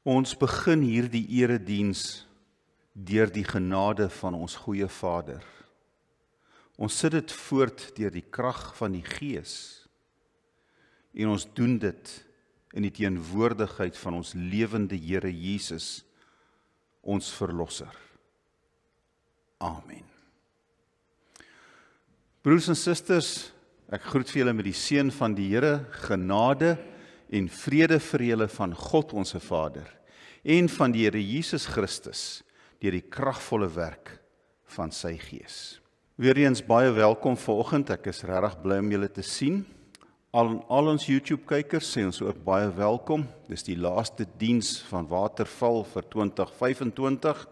Ons begin hierdie erediens deur die genade van ons goeie Vader. Ons sit dit voort deur die krag van die Gees. En ons doen dit in die teenwoordigheid van ons lewende Here Jesus, ons Verlosser. Amen. Broers en susters, ek groet vir julle met die seën van die Here, genade en vrede vir julle van God ons Vader en van die Here Jesus Christus deur die kragvolle werk van sy Gees. Weereens baie welkom vanoggend. Ek is regtig bly om julle te sien. Al ons YouTube-kykers sê ons ook baie welkom. Dis die laaste diens van Waterval vir 2025.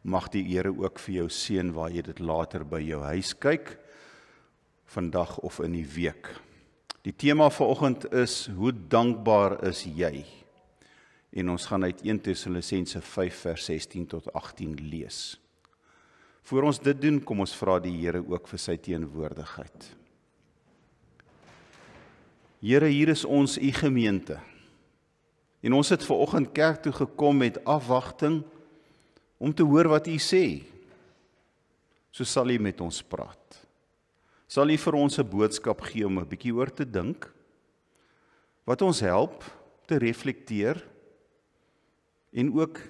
Mag die Here ook vir jou seën waar jy dit later by jou huis kyk, vandag of in die week. Die tema vanoggend is, hoe dankbaar is jy? En ons gaan uit 1 Tessalonisense 5 vers 16 tot 18 lees. Voor ons dit doen, kom ons vra die Here ook vir sy teenwoordigheid. Here, hier is ons u gemeente. En ons het vanoggend kerk toe gekom met afwagting om te hoor wat u sê. So sal u met ons praat. Sal u vir ons 'n boodskap gee om 'n bietjie oor te dink, wat ons help te reflekteer en ook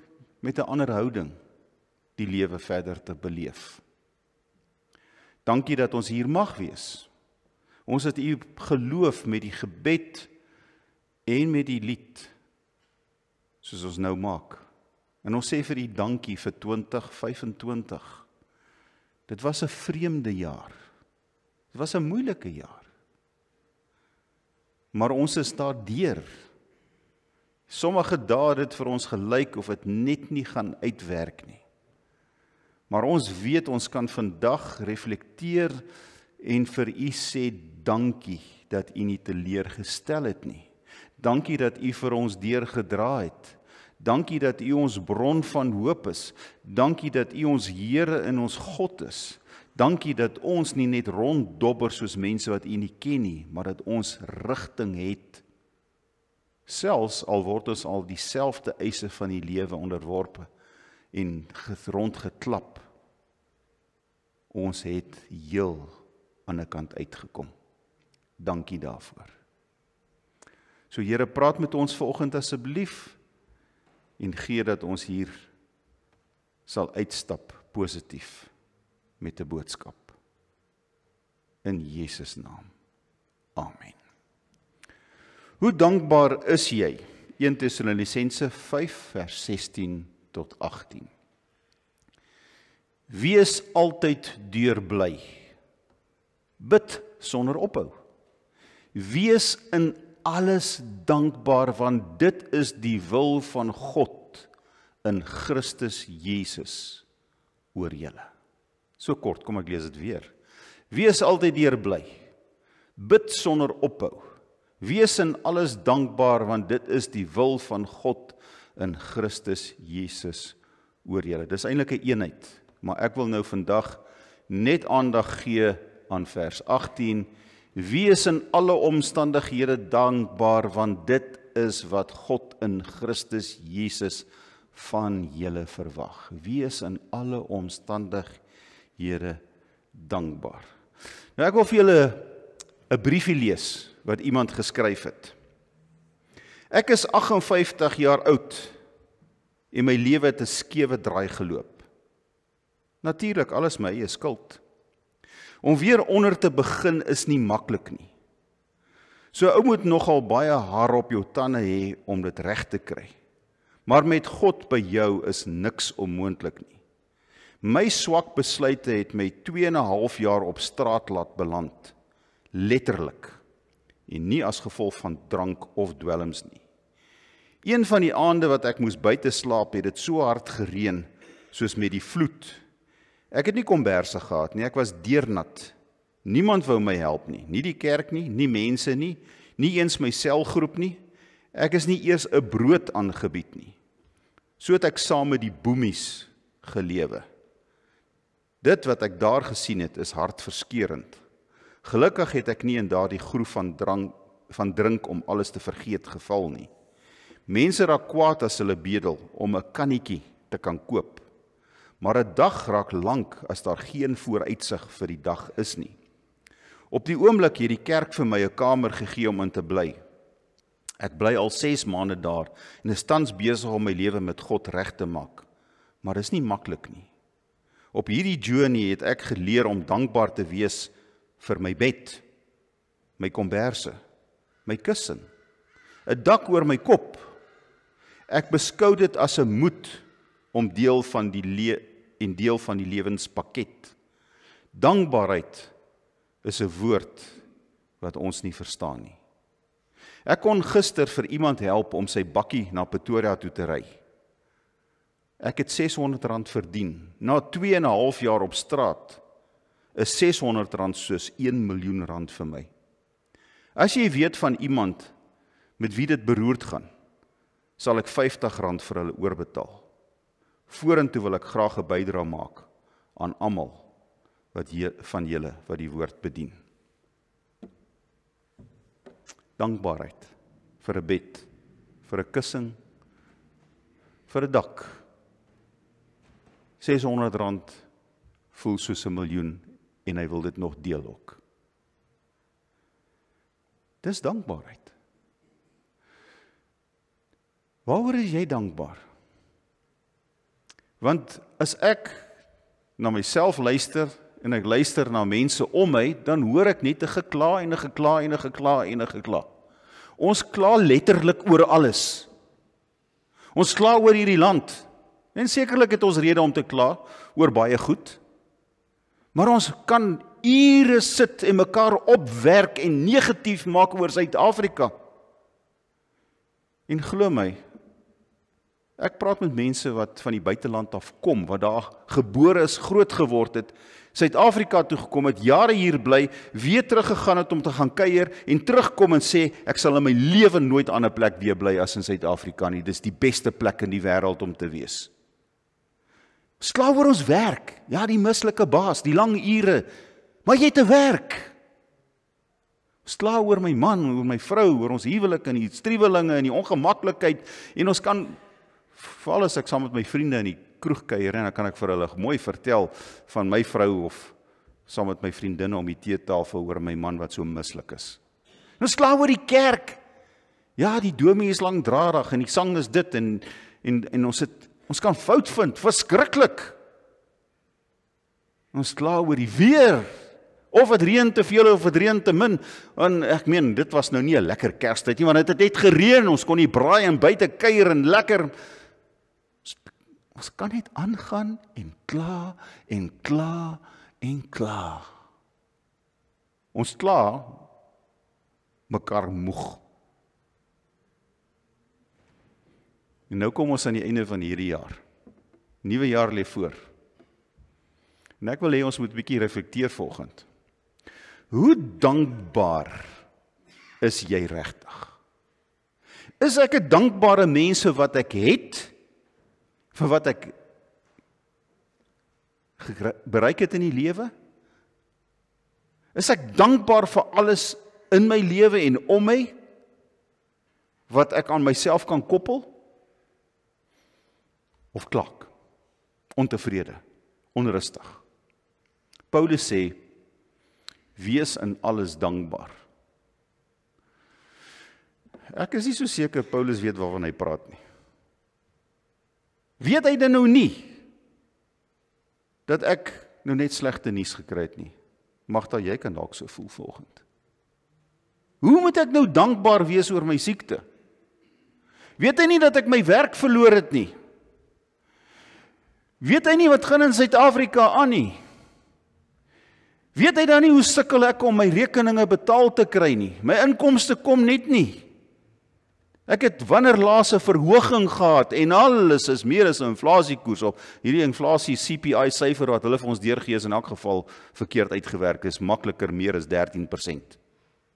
met 'n ander houding die lewe verder te beleef. Dankie dat ons hier mag wees. Ons het u geloof met die gebed en met die lied, soos ons nou maak. En ons sê vir u dankie vir 2025. Dit was 'n vreemde jaar. Dit was 'n moeilike jaar. Maar ons is daardeur. Sommige dae het dit vir ons gelyk of dit net nie gaan uitwerk nie. Maar ons weet ons kan vandag reflekteer en vir u sê dankie dat u nie teleurgestel het nie. Dankie dat u vir ons deurgedra het. Dankie dat u ons bron van hoop is. Dankie dat u ons Here en ons God is. Dankie dat ons nie net ronddobber soos mense wat u nie ken nie, maar dat ons rigting het. Selfs al word ons al dieselfde eise van die lewe onderworpe en rondgeklap. Ons het heel aan 'n kant uitgekom. Dankie daarvoor. So Here, praat met ons vanoggend asseblief en gee dat ons hier sal uitstap positief met 'n boodskap. In Jesus naam. Amen. Hoe dankbaar is jy? 1 Tessalonisense 5 vers 16 tot 18. Wees altyd deurbly. Bid sonder ophou. Wees in alles dankbaar, want dit is die wil van God in Christus Jesus oor julle. So kort, kom ek lees dit weer. Wees altyd deurbly. Bid sonder ophou. Wees in alles dankbaar, want dit is die wil van God in Christus Jesus oor julle. Dis eintlik 'n eenheid, maar ek wil nou vandag net aandag gee aan vers 18. Wees in alle omstandighede dankbaar, want dit is wat God in Christus Jesus van julle verwag. Wees in alle omstandighede dankbaar. Nou ek wil vir julle 'n briefie lees wat iemand geskryf het. Ek is 58 jaar oud en my lewe het 'n skewe draai geloop. Natuurlik, alles my eie skuld. Om weer onder te begin is nie maklik nie. So ou moet nogal baie haar op jou tande hê om dit reg te kry. Maar met God by jou is niks onmoontlik nie. My swak besluite het my 2,5 jaar op straat laat beland. Letterlik. En nie as gevolg van drank of dwelms nie. Een van die aande wat ek moes buite slaap, het dit so hard gereën, soos met die vloed. Ek het nie komberse gehad nie, ek was deurnat. Niemand wou my help nie, nie die kerk nie, nie mense nie, nie eens my selgroep nie. Ek is nie eers 'n brood aangebied nie. So het ek saam met die boemies gelewe. Dit wat ek daar gesien het, is hartverskeurend. Gelukkig het ek nie in daardie groef van drink om alles te vergeet geval nie. Mense raak kwaad as hulle bedel om 'n kannetjie te kan koop. Maar 'n dag raak lank as daar geen vooruitsig vir die dag is nie. Op die oomblik het die kerk vir my 'n kamer gegee om in te bly. Ek bly al 6 maande daar en is tans besig om my lewe met God reg te maak. Maar dis nie maklik nie. Op hierdie journey het ek geleer om dankbaar te wees vir my bed, my komberse, my kussen, 'n dak oor my kop. Ek beskou dit as 'n moed om deel van die lewenspakket. Dankbaarheid is 'n woord wat ons nie verstaan nie. Ek kon gister vir iemand help om sy bakkie na Pretoria toe te ry. Ek het R600 verdien. Na 2,5 jaar op straat is R600 soos R1 miljoen vir my. As jy weet van iemand met wie dit beroerd gaan, sal ek R50 vir hulle oorbetaal. Vorentoe wil ek graag 'n bydrae maak aan almal van julle wat die woord bedien. Dankbaarheid vir 'n bed, vir 'n kussing, vir 'n dak. R600 voel soos 'n miljoen en hy wil dit nog deel ook. Dis dankbaarheid. Waaroor is jy dankbaar? Want as ek na myself luister en ek luister na mense om my, dan hoor ek net 'n gekla en 'n gekla en 'n gekla en 'n gekla. Ons kla letterlik oor alles. Ons kla oor hierdie land. En sekerlik het ons rede om te kla oor baie goed. Maar ons kan ure sit en mekaar opwerk en negatief maak oor Suid-Afrika. En glo my, ek praat met mense wat van die buiteland af kom, wat daar gebore is, groot geword het, Suid-Afrika toe gekom het, jare hier bly, weer teruggegaan het om te gaan kuier en terugkom en sê, ek sal in my lewe nooit aan 'n plek weer bly as in Suid-Afrika nie. Dis die beste plek in die wêreld om te wees. Ons kla oor ons werk, ja, die mislike baas, die lang ure, maar jy het 'n werk. Ons kla oor my man, oor my vrou, oor ons huwelik en die striwelinge en die ongemaklikheid, en ons kan, veral as ek saam met my vriende in die kroeg kuier, en dan kan ek vir hulle mooi vertel van my vrou of saam met my vriendinne om die teetafel oor my man wat so mislik is. En ons kla oor die kerk. Ja, die dominee is langdradig en die sang is dit en ons kan fout vind, verskriklik. Ons kla oor die weer, of het reën te veel of het reën te min, en ek meen, dit was nou nie 'n lekker Kerstyd nie, want het het net gereën, ons kon nie braai en buite kuier en lekker. Ons kan net aangaan en kla en kla en kla. Ons kla mekaar moeg. En nou kom ons aan die einde van hierdie jaar. Nuwe jaar lê voor. En ek wil hê ons moet 'n bietjie reflekteer vanoggend. Hoe dankbaar is jy regtig? Is ek 'n dankbare mens vir wat ek het? Vir wat ek bereik het in die lewe? Is ek dankbaar vir alles in my lewe en om my, wat ek aan myself kan koppel? Of klak, ontevrede, onrustig? Paulus sê, wees in alles dankbaar. Ek is nie so seker Paulus weet waarvan hy praat nie. Weet hy dan nou nie, dat ek nou net slegte nuus gekry het nie? Magda, jy kan dalk so voel vanoggend. Hoe moet ek nou dankbaar wees oor my siekte? Weet hy nie dat ek my werk verloor het nie? Weet hy nie wat gaan in Suid-Afrika aan nie? Weet hy dan nie hoe sukkel ek om my rekeninge betaal te kry nie? My inkomste kom net nie. Ek het wanneer laas 'n verhoging gehad en alles is meer as 'n inflasiekoers op. Hierdie inflasie CPI syfer wat hulle vir ons deurgee is in elk geval verkeerd uitgewerk, is makliker meer as 13%.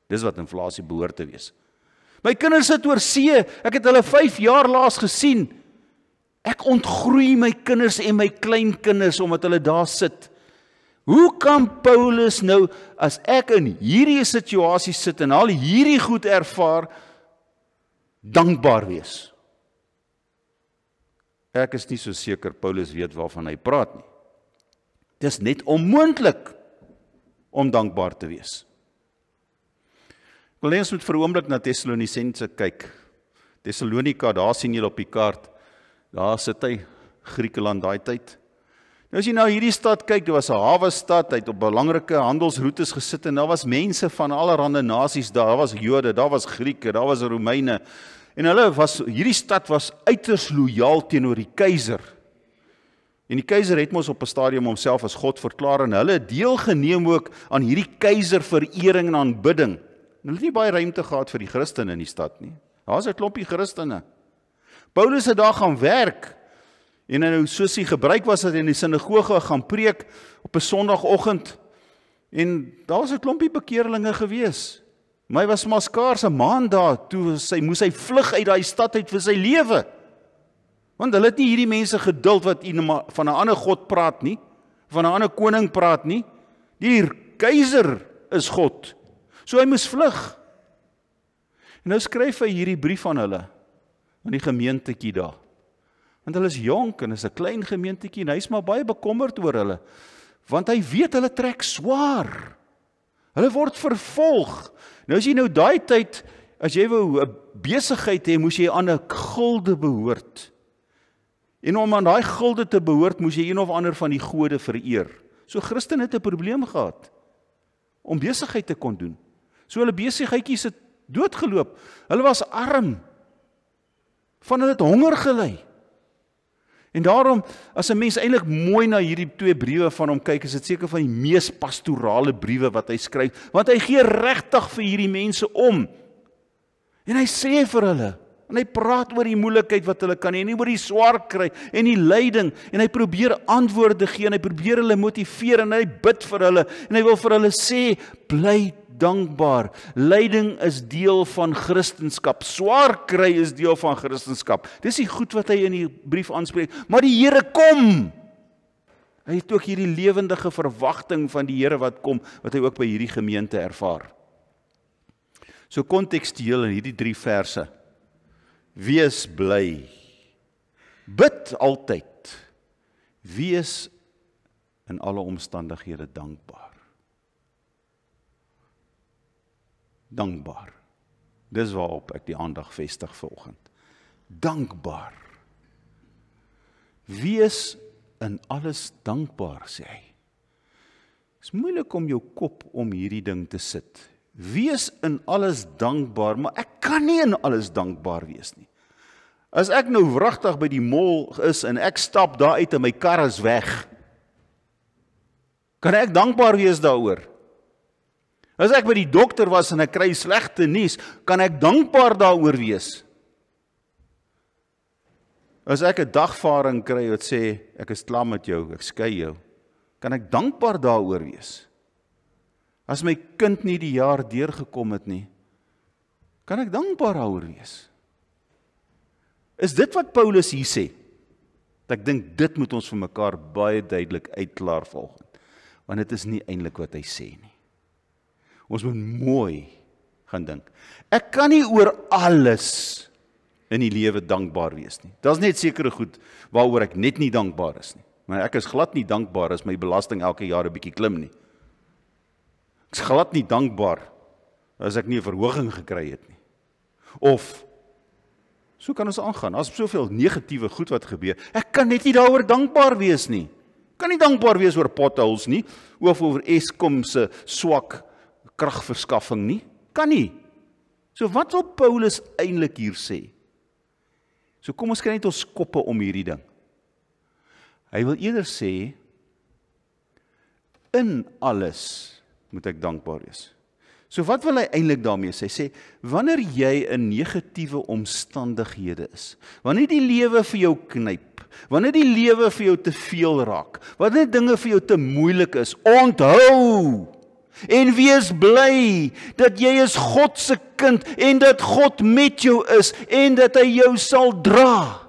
Dis wat inflasie behoort te wees. My kinders sit oor see, ek het hulle 5 jaar laas gesien. Ek ontgroei my kinders en my kleinkinders omdat hulle daar sit. Hoe kan Paulus nou, as ek in hierdie situasie sit en al hierdie goed ervaar, dankbaar wees? Ek is nie so seker Paulus weet waarvan hy praat nie. Dit is net onmoontlik om dankbaar te wees. Ek wil eens met vir 'n oomblik na Tessalonisense kyk. Thessalonika, daar sien julle op die kaart, daar sit hy, Griekeland daai tyd. Nou as jy nou hierdie stad kyk, dit was 'n hawe stad, hy het op belangrike handelsroetes gesit en daar was mense van allerlei nasies daar was Jode, daar was Grieke, daar was Romeine. En hierdie stad was uiters lojaal teenoor die keiser. En die keiser het mos op 'n stadium homself as God verklaar en hulle het deelgeneem ook aan hierdie keiser verering en aanbidding. Hulle het nie baie ruimte gehad vir die Christene in die stad nie. Daar's 'n klompie Christene. Paulus het daar gaan werk. En nou soos hy gebruik was dat hy in die sinagoge gaan preek op 'n Sondagoggend. En daar was 'n klompie bekeerlinge gewees. Maar hy was maar skaars 'n maand daar, toe moes hy vlug uit daai stad uit vir sy lewe. Want hulle het nie hierdie mense geduld wat van 'n ander God praat nie, van 'n ander koning praat nie. Die keiser is God. So hy moes vlug. En nou skryf hy hierdie brief aan hulle, aan die gemeentetjie daar. Want hulle is jonk en is 'n klein gemeentetjie en hy is maar baie bekommerd oor hulle. Want hy weet hulle trek swaar. Hulle word vervolg. Nou as jy nou daai tyd, as jy wou 'n besigheid hê, moes jy aan 'n gilde behoort. En om aan daai gilde te behoort, moes jy een of ander van die gode vereer. So Christen het 'n probleem gehad om besigheid te kon doen. So hulle besigheidjies het doodgeloop. Hulle was arm. Van hulle het honger gely. En daarom, as 'n mens eintlik mooi na hierdie twee briewe van hom kyk, is dit seker van die mees pastorale briewe wat hy skryf, want hy gee regtig vir hierdie mense om. En hy sê vir hulle, en hy praat oor die moeilikheid wat hulle kan hê, en oor die swaar kry, en die lyding, en hy probeer antwoorde gee, en hy probeer hulle motiveer, en hy bid vir hulle, en hy wil vir hulle sê, bly dankbaar. Lyding is deel van Christendom. Swaar kry is deel van Christendom. Dis die goed wat hy in die brief aanspreek. Maar die Here kom. Hy het ook hierdie lewendige verwagting van die Here wat kom, wat hy ook by hierdie gemeente ervaar. So kontekstueel in hierdie 3 verse. Wees bly. Bid altyd. Wees in alle omstandighede dankbaar. Dankbaar. Dis waarop ek die aandag vestig vanoggend. Dankbaar. Wees in alles dankbaar, sê hy. Is moeilik om jou kop om hierdie ding te sit. Wees in alles dankbaar, maar ek kan nie in alles dankbaar wees nie. As ek nou wragtig by die mall is en ek stap daar uit en my kar is weg, kan ek dankbaar wees daaroor? As ek by die dokter was en ek kry slegte nuus, kan ek dankbaar daaroor wees? As ek 'n dagvaarding kry wat sê, ek is klaar met jou, ek skei jou, kan ek dankbaar daaroor wees? As my kind nie die jaar deurgekom het nie, kan ek dankbaar daaroor wees? Is dit wat Paulus hier sê? Ek dink dit moet ons vir mekaar baie duidelik uitklaar volgende, want dit is nie eintlik wat hy sê nie. Ons moet mooi gaan dink. Ek kan nie oor alles in die lewe dankbaar wees nie. Daar's net sekere goed waaroor ek net nie dankbaar is nie. Maar ek is glad nie dankbaar as my belasting elke jaar 'n bietjie klim nie. Ek is glad nie dankbaar as ek nie 'n verhoging gekry het nie. Of so kan ons aangaan. Daar's soveel negatiewe goed wat gebeur. Ek kan net nie daaroor dankbaar wees nie. Ek kan nie dankbaar wees oor potholes nie, of oor Eskom se swak kragverskaffing nie. Kan nie. So wat wil Paulus eintlik hier sê? So kom ons kry net ons koppe om hierdie ding. Hy wil eerder sê, in alles moet ek dankbaar wees. So wat wil hy eintlik daarmee sê? Hy sê, wanneer jy in negatiewe omstandighede is, wanneer die lewe vir jou knyp, wanneer die lewe vir jou te veel raak, wanneer dinge vir jou te moeilik is, onthou en wees bly dat jy is God se kind en dat God met jou is en dat hy jou sal dra.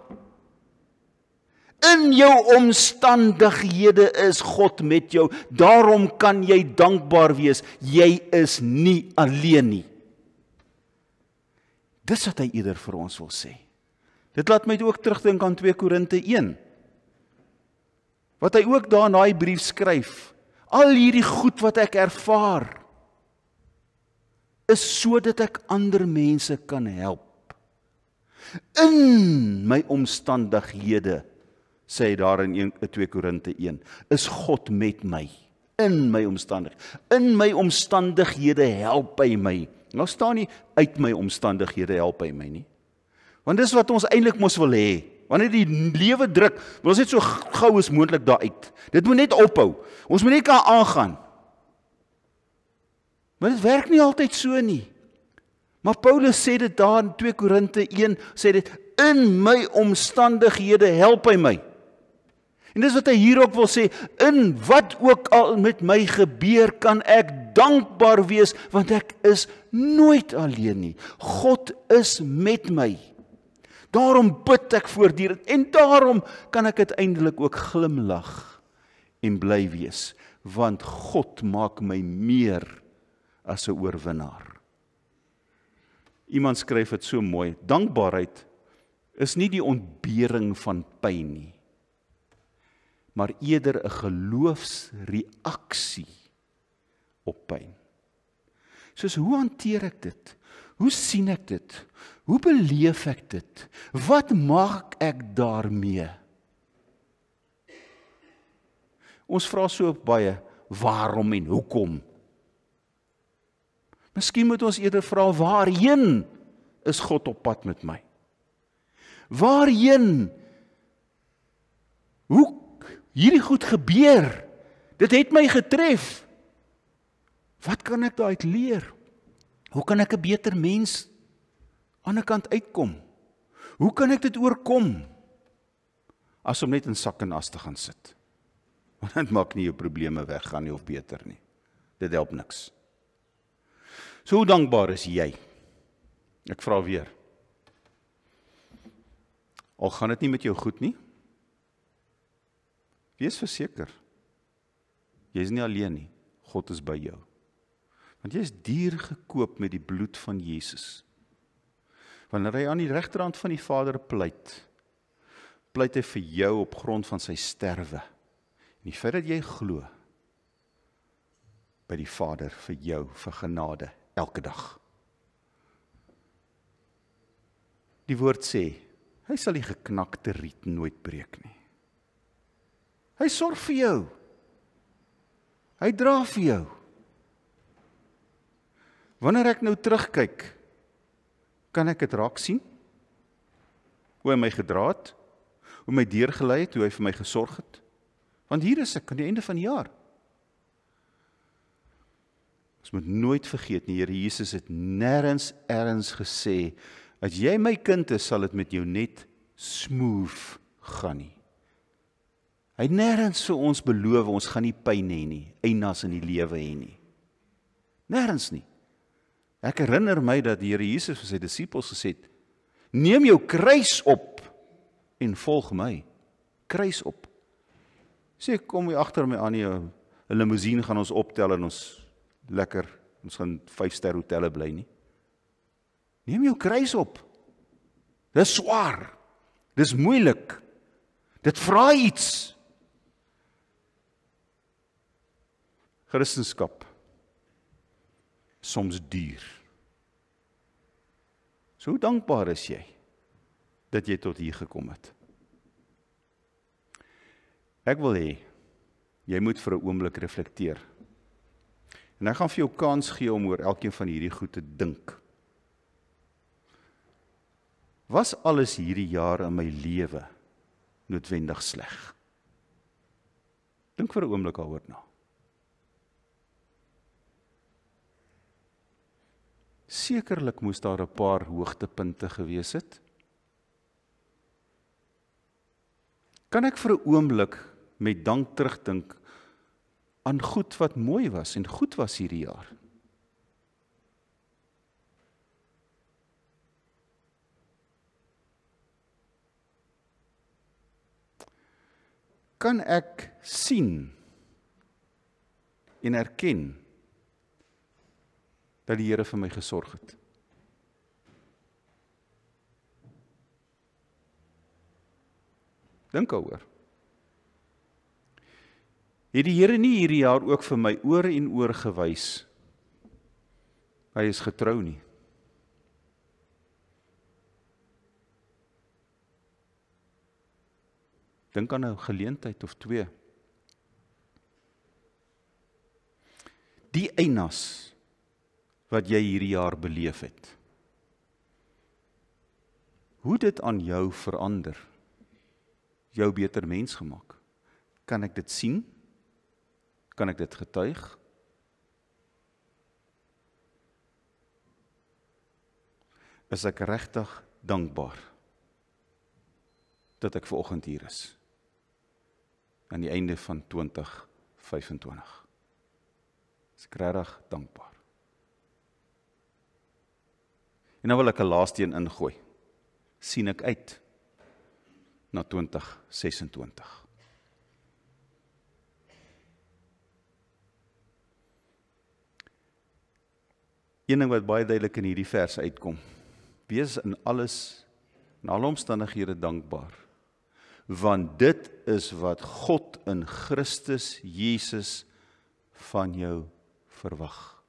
In jou omstandighede is God met jou, daarom kan jy dankbaar wees, jy is nie alleen nie. Dis wat hy eerder vir ons wil sê. Dit laat my ook terugdink aan 2 Korinte 1. Wat hy ook daar in daai brief skryf. Al hierdie goed wat ek ervaar, is sodat ek ander mense kan help. In my omstandighede, sê hy daar in 2 Korinte 1, is God met my. In my omstandighede help hy my. Nou staan nie uit my omstandighede help hy my nie. Want dis wat ons eintlik mos wil hê. Wanneer die lewe druk, wil ons net so gou as moontlik daar uit. Dit moet net ophou. Ons moet net kan aangaan. Maar dit werk nie altyd so nie. Maar Paulus sê dit daar in 2 Korinte 1, sê dit, in my omstandighede help hy my. En dis wat hy hier ook wil sê, in wat ook al met my gebeur, kan ek dankbaar wees, want ek is nooit alleen nie. God is met my. Daarom bid ek voortdurend, en daarom kan ek uiteindelik ook glimlag en bly wees, want God maak my meer as 'n oorwinnaar. Iemand skryf dit so mooi, dankbaarheid is nie die ontbering van pyn nie, maar eerder 'n geloofsreaksie op pyn. Soos, hoe hanteer ek dit? Hoe sien ek dit? Hoe beleef ek dit? Wat maak ek daarmee? Ons vra so baie, waarom en hoekom? Miskien moet ons eerder vra, waarheen is God op pad met my? Waarheen? Hoe hierdie goed gebeur? Dit het my getref. Wat kan ek daaruit leer? Hoe kan ek 'n beter mens aan die kant uitkom? Hoe kan ek dit oorkom? As om net in sak en as te gaan sit. Want dit maak nie jou probleme weggaan nie of beter nie. Dit help niks. So hoe dankbaar is jy? Ek vra weer. Al gaan dit nie met jou goed nie, wees verseker, jy is nie alleen nie, God is by jou. Want jy is duur gekoop met die bloed van Jesus. Wanneer hy aan die regterhand van die Vader pleit hy vir jou op grond van sy sterwe. En die feit dat jy glo by die Vader vir jou, vir genade, elke dag. Die woord sê, hy sal die geknakte riet nooit breek nie. Hy sorg vir jou. Hy dra vir jou. Wanneer ek nou terugkyk, kan ek dit raak sien? Hoe hy my gedra het, hoe my deurgelei het, hoe hy vir my gesorg het. Want hier is ek aan die einde van die jaar. Ons moet nooit vergeet nie, Here Jesus het nêrens ergens gesê, as jy my kind is, sal dit met jou net smooth gaan nie. Hy het nêrens vir ons beloof, ons gaan nie pyn hê nie, eienaars in die lewe hê nie. Nêrens nie. Ek herinner my dat die Here Jesus vir sy disippels gesê het, neem jou kruis op en volg my. Kruis op. Sê, kom jy agter my aan, 'n limousine gaan ons optel en ons lekker, ons gaan 5-ster hotelle bly nie. Neem jou kruis op. Dis swaar. Dis moeilik. Dit vra iets. Christendom soms duur. So hoe dankbaar is jy dat jy tot hier gekom het? Ek wil hê, jy moet vir 'n oomblik reflekteer. En ek gaan vir jou kans gee om oor elkeen van hierdie goed te dink. Was alles hierdie jare in my lewe noodwendig sleg? Dink vir 'n oomblik daaroor na. Sekerlik moes daar 'n paar hoogtepunte gewees het. Kan ek vir 'n oomblik met dank terugdink aan goed wat mooi was en goed was hierdie jaar? Kan ek sien en erken dat die Here vir my gesorg het? Dink daaroor. Het die Here nie hierdie jaar ook vir my oor en oor gewys, hy is getrou nie. Dink aan 'n geleentheid of twee. Die eienaas wat jy hierdie jaar beleef het, hoe dit aan jou verander, jou beter mens gemaak. Kan ek dit sien? Kan ek dit getuig? Is ek regtig dankbaar dat ek vanoggend hier is, aan die einde van 2025. Is ek regtig dankbaar. En nou wil ek 'n laaste een ingooi. Sien ek uit na 2026. Een ding wat baie duidelik in hierdie vers uitkom, wees in alles, in alle omstandighede dankbaar, want dit is wat God in Christus Jesus van jou verwag.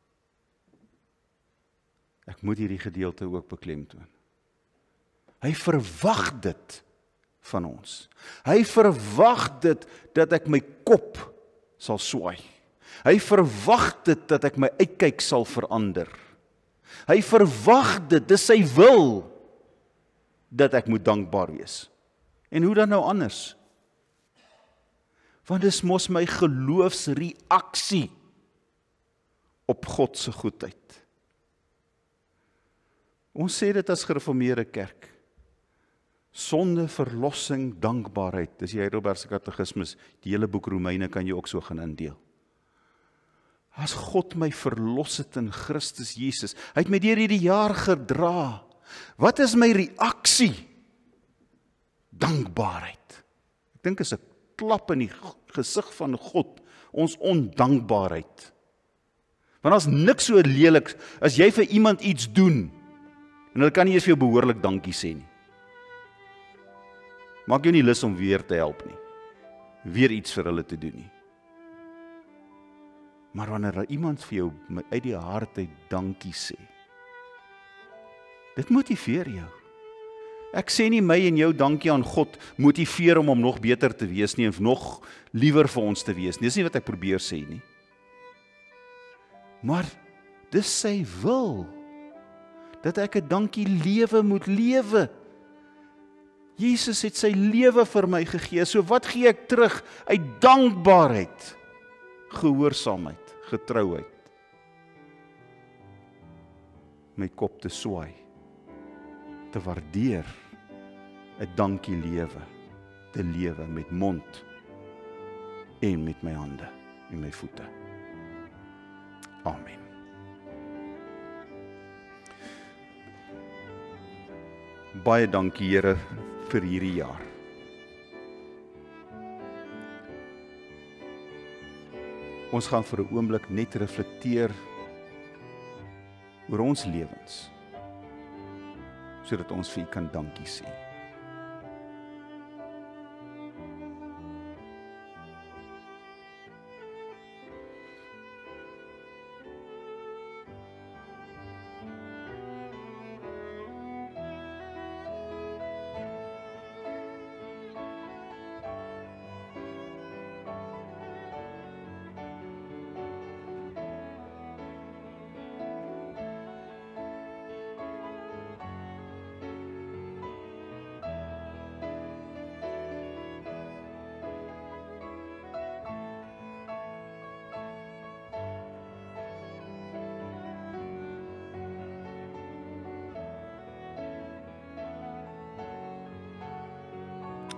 Ek moet hierdie gedeelte ook beklemtoon. Hy verwag dit van ons. Hy verwag dit dat ek my kop sal swaai. Hy verwag dit dat ek my uitkyk sal verander. Hy verwag dit, dis sy wil, dat ek moet dankbaar wees. En hoe dan nou anders? Want dis mos my geloofsreaksie op God se goedheid. Ons sê dit as gereformeerde kerk. Sonde, verlossing, dankbaarheid. Dis die Heidelbergse Katekismus, die hele boek Romeine kan jy ook so gaan indeel. As God my verlos het in Christus Jesus, hy het my deur hierdie jaar gedra. Wat is my reaksie? Dankbaarheid. Ek dink is 'n klap in die gesig van God, ons ondankbaarheid. Want as niks so lelik, as jy vir iemand iets doen, en hulle kan nie eens vir jou behoorlik dankie sê nie. Maak jou nie lus om weer te help nie. Weer iets vir hulle te doen nie. Maar wanneer iemand vir jou uit die hart uit dankie sê, dit motiveer jou. Ek sê nie my en jou dankie aan God motiveer om nog beter te wees nie, en nog liewer vir ons te wees nie. Dis nie wat ek probeer sê nie. Maar dis sy wil, dat ek 'n dankie lewe moet lewe. Jesus het sy lewe vir my gegee, so wat gee ek terug? Uit dankbaarheid, gehoorsaamheid, getrouheid. My kop te swaai, te waardeer, 'n dankie lewe, te lewe met mond en met my hande en my voete. Amen. Baie dankie Here vir hierdie jaar. Ons gaan vir 'n oomblik net reflekteer oor ons lewens, sodat ons vir U kan dankie sê.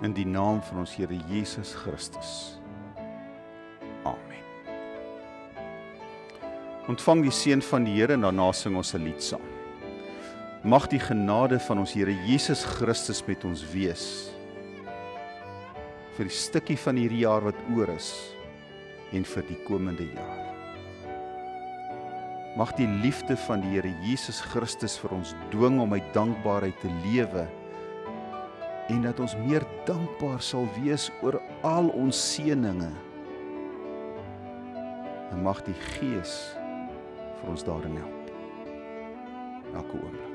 In die naam van ons Here Jesus Christus. Amen. Ontvang die seën van die Here en daarna sing ons 'n lied saam. Mag die genade van ons Here Jesus Christus met ons wees, vir die stukkie van hierdie jaar wat oor is, en vir die komende jaar. Mag die liefde van die Here Jesus Christus vir ons dwing om uit dankbaarheid te lewe, en dat ons meer dankbaar sal wees oor al ons seëninge. En mag die Gees vir ons daarin help. Elke oomblik.